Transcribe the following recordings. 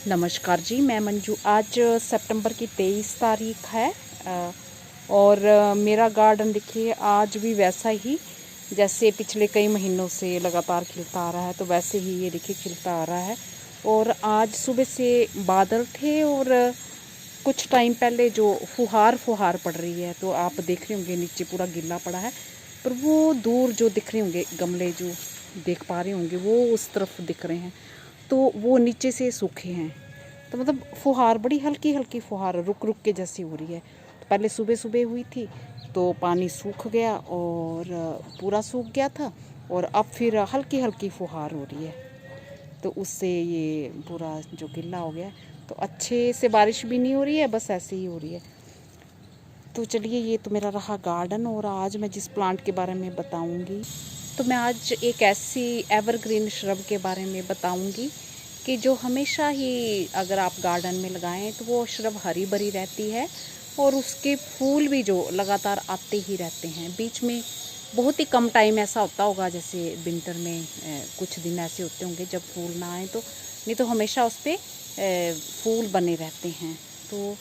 नमस्कार जी, मैं मंजू। आज सितंबर की 23 तारीख है और मेरा गार्डन देखिए आज भी वैसा ही जैसे पिछले कई महीनों से लगातार खिलता आ रहा है, तो वैसे ही ये देखिए खिलता आ रहा है। और आज सुबह से बादल थे और कुछ टाइम पहले जो फुहार पड़ रही है, तो आप देख रहे होंगे नीचे पूरा गीला पड़ा है, पर वो दूर जो दिख रहे होंगे गमले जो देख पा रहे होंगे वो उस तरफ दिख रहे हैं, तो वो नीचे से सूखे हैं। तो मतलब फुहार बड़ी हल्की हल्की फुहार रुक रुक के जैसी हो रही है। तो पहले सुबह सुबह हुई थी तो पानी सूख गया और पूरा सूख गया था, और अब फिर हल्की हल्की फुहार हो रही है, तो उससे ये पूरा जो गीला हो गया है। तो अच्छे से बारिश भी नहीं हो रही है, बस ऐसे ही हो रही है। तो चलिए, ये तो मेरा रहा गार्डन। और आज मैं जिस प्लांट के बारे में बताऊंगी, तो मैं आज एक ऐसी एवरग्रीन श्रब के बारे में बताऊंगी कि जो हमेशा ही अगर आप गार्डन में लगाएं तो वो श्रब हरी भरी रहती है, और उसके फूल भी जो लगातार आते ही रहते हैं। बीच में बहुत ही कम टाइम ऐसा होता होगा, जैसे विंटर में कुछ दिन ऐसे होते होंगे जब फूल ना आए, तो नहीं तो हमेशा उस पर फूल बने रहते हैं। तो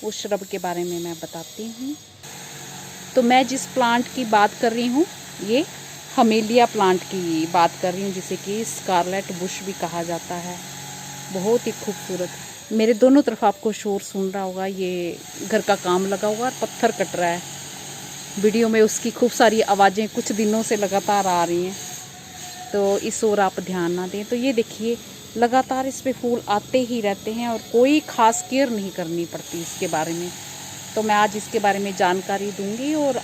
उस श्रब के बारे में मैं बताती हूँ। तो मैं जिस प्लांट की बात कर रही हूँ, ये हमेलिया प्लांट की बात कर रही हूँ, जिसे कि स्कारलेट बुश भी कहा जाता है। बहुत ही खूबसूरत। मेरे दोनों तरफ आपको शोर सुन रहा होगा, ये घर का काम लगा हुआ और पत्थर कट रहा है। वीडियो में उसकी खूब सारी आवाज़ें कुछ दिनों से लगातार आ रही हैं, तो इस ओर आप ध्यान ना दें। तो ये देखिए लगातार इस पे फूल आते ही रहते हैं और कोई ख़ास केयर नहीं करनी पड़ती इसके बारे में। तो मैं आज इसके बारे में जानकारी दूंगी, और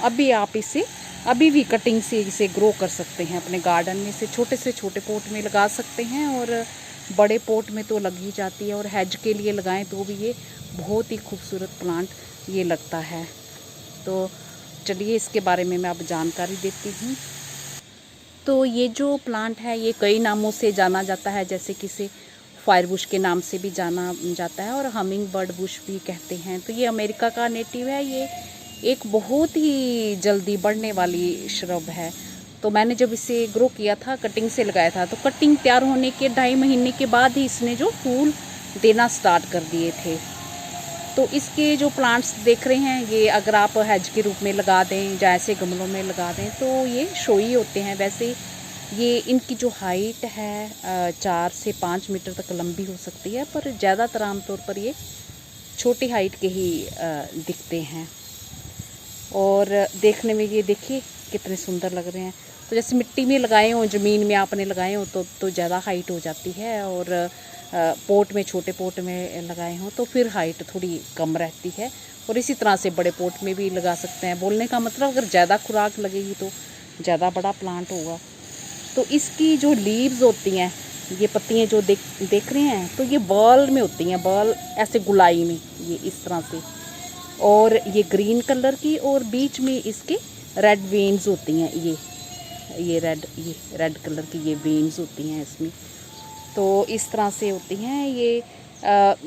अभी आप इसे अभी भी कटिंग से इसे ग्रो कर सकते हैं अपने गार्डन में। से छोटे पोट में लगा सकते हैं, और बड़े पोट में तो लग ही जाती है, और हेज के लिए लगाएं तो भी ये बहुत ही खूबसूरत प्लांट ये लगता है। तो चलिए, इसके बारे में मैं अब जानकारी देती हूँ। तो ये जो प्लांट है ये कई नामों से जाना जाता है, जैसे कि इसे फायर बुश के नाम से भी जाना जाता है, और हमिंग बर्ड बुश भी कहते हैं। तो ये अमेरिका का नेटिव है। ये एक बहुत ही जल्दी बढ़ने वाली श्रब है। तो मैंने जब इसे ग्रो किया था, कटिंग से लगाया था, तो कटिंग तैयार होने के 2.5 महीने के बाद ही इसने जो फूल देना स्टार्ट कर दिए थे। तो इसके जो प्लांट्स देख रहे हैं, ये अगर आप हेज के रूप में लगा दें या ऐसे गमलों में लगा दें तो ये शोई होते हैं। वैसे ये इनकी जो हाइट है 4 से 5 मीटर तक लंबी हो सकती है, पर ज़्यादातर आमतौर पर ये छोटी हाइट के ही दिखते हैं। और देखने में ये देखिए कितने सुंदर लग रहे हैं। तो जैसे मिट्टी में लगाए हों, ज़मीन में आपने लगाए हों तो ज़्यादा हाइट हो जाती है, और पोट में, छोटे पोट में लगाए हों तो फिर हाइट थोड़ी कम रहती है। और इसी तरह से बड़े पोट में भी लगा सकते हैं। बोलने का मतलब, अगर ज़्यादा खुराक लगेगी तो ज़्यादा बड़ा प्लांट होगा। तो इसकी जो लीव्स होती हैं, ये पत्तियाँ जो देख रहे हैं, तो ये बॉल में होती हैं, बॉल ऐसे गुलाई में, ये इस तरह से। और ये ग्रीन कलर की, और बीच में इसके रेड वेन्स होती हैं। ये रेड कलर की ये वेन्स होती हैं इसमें। तो इस तरह से होती हैं ये।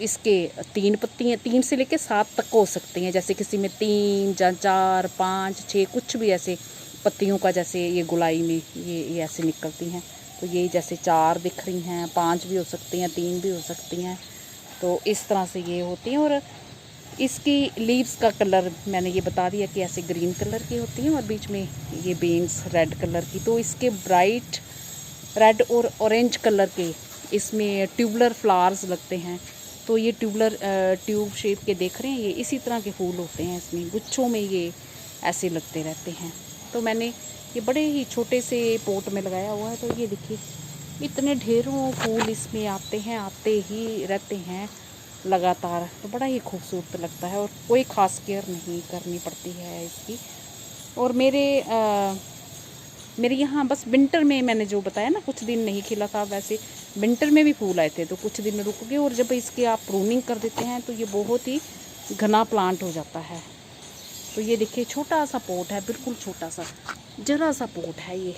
इसके 3 पत्तियाँ, 3 से लेकर 7 तक हो सकती हैं। जैसे किसी में 3 या 4, 5, 6 कुछ भी ऐसे पत्तियों का, जैसे ये गुलाई में ये ऐसे निकलती हैं। तो ये जैसे 4 दिख रही हैं, 5 भी हो सकती हैं, 3 भी हो सकती हैं। तो इस तरह से ये होती हैं। और इसकी लीव्स का कलर मैंने ये बता दिया कि ऐसे ग्रीन कलर की होती हैं, और बीच में ये बेन्स रेड कलर की। तो इसके ब्राइट रेड और ऑरेंज कलर के इसमें ट्यूबुलर फ्लावर्स लगते हैं। तो ये ट्यूब शेप के देख रहे हैं, ये इसी तरह के फूल होते हैं। इसमें गुच्छों में ये ऐसे लगते रहते हैं। तो मैंने ये बड़े ही छोटे से पोट में लगाया हुआ है। तो ये देखिए इतने ढेरों फूल इसमें आते ही रहते हैं लगातार। तो बड़ा ही खूबसूरत लगता है, और कोई ख़ास केयर नहीं करनी पड़ती है इसकी। और मेरे यहाँ बस विंटर में मैंने जो बताया ना, कुछ दिन नहीं खिला था, वैसे विंटर में भी फूल आए थे, तो कुछ दिन रुक गए। और जब इसकी आप प्रूनिंग कर देते हैं तो ये बहुत ही घना प्लांट हो जाता है। तो ये देखिए छोटा सा पोट है, बिल्कुल छोटा सा, जरा सा पोट है ये।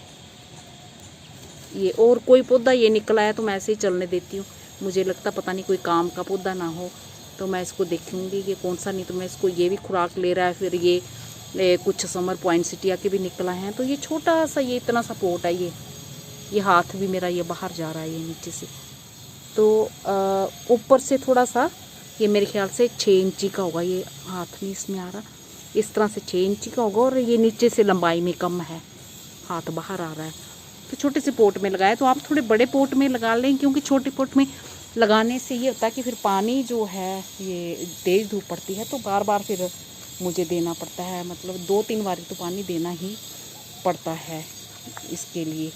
और कोई पौधा ये निकला है तो मैं ऐसे ही चलने देती हूँ। मुझे लगता पता नहीं कोई काम का पौधा ना हो, तो मैं इसको देखूँगी कि कौन सा। नहीं तो मैं इसको, ये भी खुराक ले रहा है, फिर ये कुछ समर पॉइंसेटिया के भी निकला है। तो ये छोटा सा, ये इतना सा पोट है ये हाथ भी मेरा ये बाहर जा रहा है ये नीचे से। तो ऊपर से थोड़ा सा, ये मेरे ख्याल से 6 इंची का होगा, ये हाथ में इसमें आ रहा, इस तरह से 6 इंची का होगा, और ये नीचे से लंबाई में कम है, हाथ बाहर आ रहा है। तो छोटे से पोट में लगाया, तो आप थोड़े बड़े पोट में लगा लें, क्योंकि छोटे पोट में लगाने से ये होता है कि फिर पानी जो है, ये तेज़ धूप पड़ती है तो बार बार फिर मुझे देना पड़ता है, मतलब 2-3 बार तो पानी देना ही पड़ता है इसके लिए।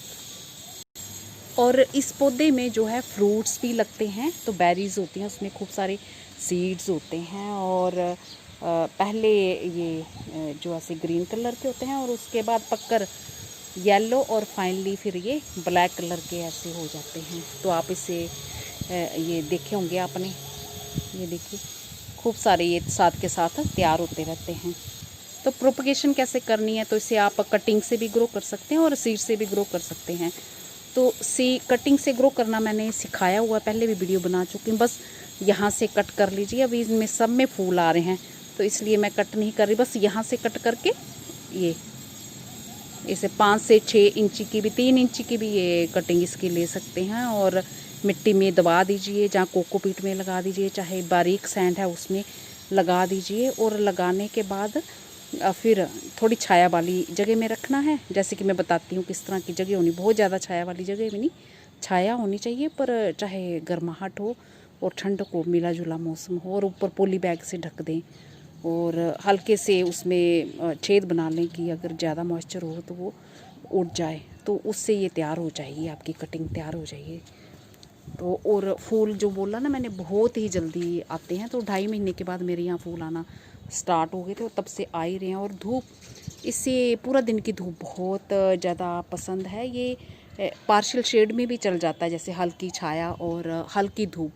और इस पौधे में जो है फ्रूट्स भी लगते हैं, तो बेरीज होती हैं, उसमें खूब सारे सीड्स होते हैं, और पहले ये जो ऐसे ग्रीन कलर के होते हैं, और उसके बाद पककर येलो, और फाइनली फिर ये ब्लैक कलर के ऐसे हो जाते हैं। तो आप इसे ये देखे होंगे आपने, ये देखिए खूब सारे ये साथ के साथ तैयार होते रहते हैं। तो प्रोपगेशन कैसे करनी है, तो इसे आप कटिंग से भी ग्रो कर सकते हैं और सीड से भी ग्रो कर सकते हैं। तो कटिंग से ग्रो करना मैंने सिखाया हुआ, पहले भी वीडियो बना चुकी हूँ, बस यहाँ से कट कर लीजिए। अभी इसमें सब में फूल आ रहे हैं तो इसलिए मैं कट नहीं कर रही, बस यहाँ से कट करके ये इसे 5 से 6 इंची की भी, 3 इंची की भी ये कटिंग इसकी ले सकते हैं, और मिट्टी में दबा दीजिए, जहाँ कोकोपीट में लगा दीजिए, चाहे बारीक सैंड है उसमें लगा दीजिए। और लगाने के बाद फिर थोड़ी छाया वाली जगह में रखना है, जैसे कि मैं बताती हूँ किस तरह की जगह होनी, बहुत ज़्यादा छाया वाली जगह भी नहीं, छाया होनी चाहिए, पर चाहे गर्माहट हो और ठंड को मिला जुला मौसम हो, और ऊपर पॉली बैग से ढक दें, और हल्के से उसमें छेद बना लें कि अगर ज़्यादा मॉइस्चर हो तो वो उड़ जाए, तो उससे ये तैयार हो जाएगी, आपकी कटिंग तैयार हो जाएगी। तो और फूल जो बोला ना मैंने, बहुत ही जल्दी आते हैं, तो 2.5 महीने के बाद मेरे यहाँ फूल आना स्टार्ट हो गए थे, तब से आ ही रहे हैं। और धूप, इससे पूरा दिन की धूप बहुत ज़्यादा पसंद है। ये पार्शियल शेड में भी चल जाता है, जैसे हल्की छाया और हल्की धूप,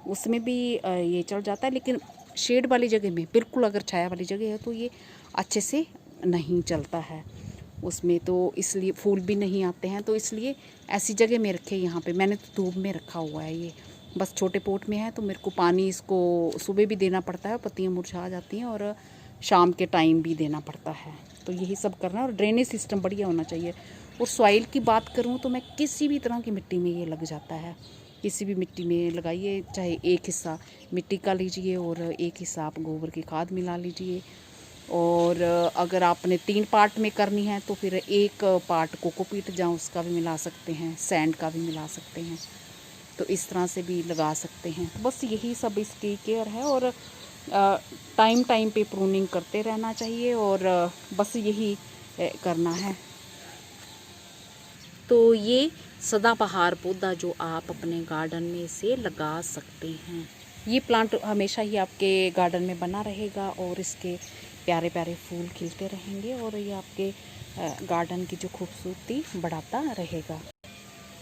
उसमें भी ये चल जाता है, लेकिन शेड वाली जगह में, बिल्कुल अगर छाया वाली जगह है तो ये अच्छे से नहीं चलता है उसमें, तो इसलिए फूल भी नहीं आते हैं। तो इसलिए ऐसी जगह में रखे, यहाँ पे मैंने तो धूप में रखा हुआ है, ये बस छोटे पोट में है, तो मेरे को पानी इसको सुबह भी देना पड़ता है, पत्तियाँ मुरझा जाती हैं, और शाम के टाइम भी देना पड़ता है। तो यही सब करना है, और ड्रेनेज सिस्टम बढ़िया होना चाहिए। और सॉइल की बात करूँ तो मैं किसी भी तरह की मिट्टी में ये लग जाता है, किसी भी मिट्टी में लगाइए, चाहे एक हिस्सा मिट्टी का लीजिए और एक हिस्सा आप गोबर की खाद मिला लीजिए। और अगर आपने 3 पार्ट में करनी है तो फिर 1 पार्ट कोकोपीट, जहाँ उसका भी मिला सकते हैं, सैंड का भी मिला सकते हैं, तो इस तरह से भी लगा सकते हैं। बस यही सब इसकी केयर है, और टाइम टाइम पे प्रूनिंग करते रहना चाहिए, और बस यही करना है। तो ये सदाबहार पौधा जो आप अपने गार्डन में से लगा सकते हैं, ये प्लांट हमेशा ही आपके गार्डन में बना रहेगा, और इसके प्यारे प्यारे फूल खिलते रहेंगे, और ये आपके गार्डन की जो खूबसूरती बढ़ाता रहेगा।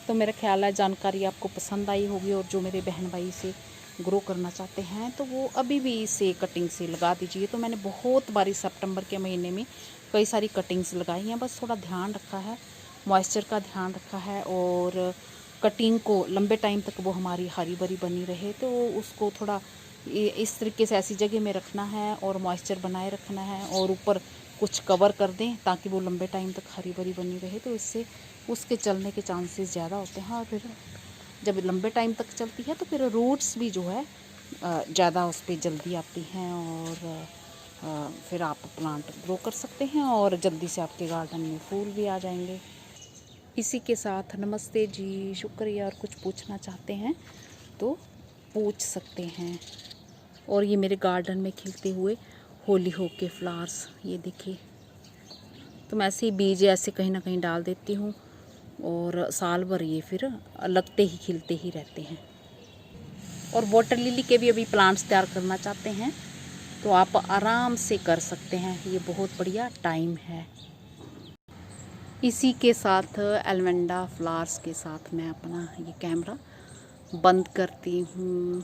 तो मेरा ख्याल है जानकारी आपको पसंद आई होगी, और जो मेरे बहन भाई से ग्रो करना चाहते हैं तो वो अभी भी इसे कटिंग से लगा दीजिए। तो मैंने बहुत बारी सितंबर के महीने में कई सारी कटिंग्स लगाई हैं, बस थोड़ा ध्यान रखा है, मॉइस्चर का ध्यान रखा है, और कटिंग को लंबे टाइम तक वो हमारी हरी भरी बनी रहे, तो उसको थोड़ा इस तरीके से ऐसी जगह में रखना है, और मॉइस्चर बनाए रखना है, और ऊपर कुछ कवर कर दें ताकि वो लंबे टाइम तक हरी भरी बनी रहे, तो इससे उसके चलने के चांसेस ज़्यादा होते हैं। और फिर जब लंबे टाइम तक चलती है तो फिर रूट्स भी जो है ज़्यादा उस पर जल्दी आती हैं, और फिर आप प्लांट ग्रो कर सकते हैं, और जल्दी से आपके गार्डन में फूल भी आ जाएंगे। इसी के साथ नमस्ते जी, शुक्रिया। और कुछ पूछना चाहते हैं तो पूछ सकते हैं। और ये मेरे गार्डन में खिलते हुए होली होप के फ्लावर्स, ये देखिए। तो मैं ऐसे ही बीज ऐसे कहीं ना कहीं डाल देती हूँ, और साल भर ये फिर लगते ही खिलते ही रहते हैं। और वाटर लिली के भी अभी प्लांट्स तैयार करना चाहते हैं तो आप आराम से कर सकते हैं, ये बहुत बढ़िया टाइम है। इसी के साथ एलवेंडा फ्लावर्स के साथ मैं अपना ये कैमरा बंद करती हूँ।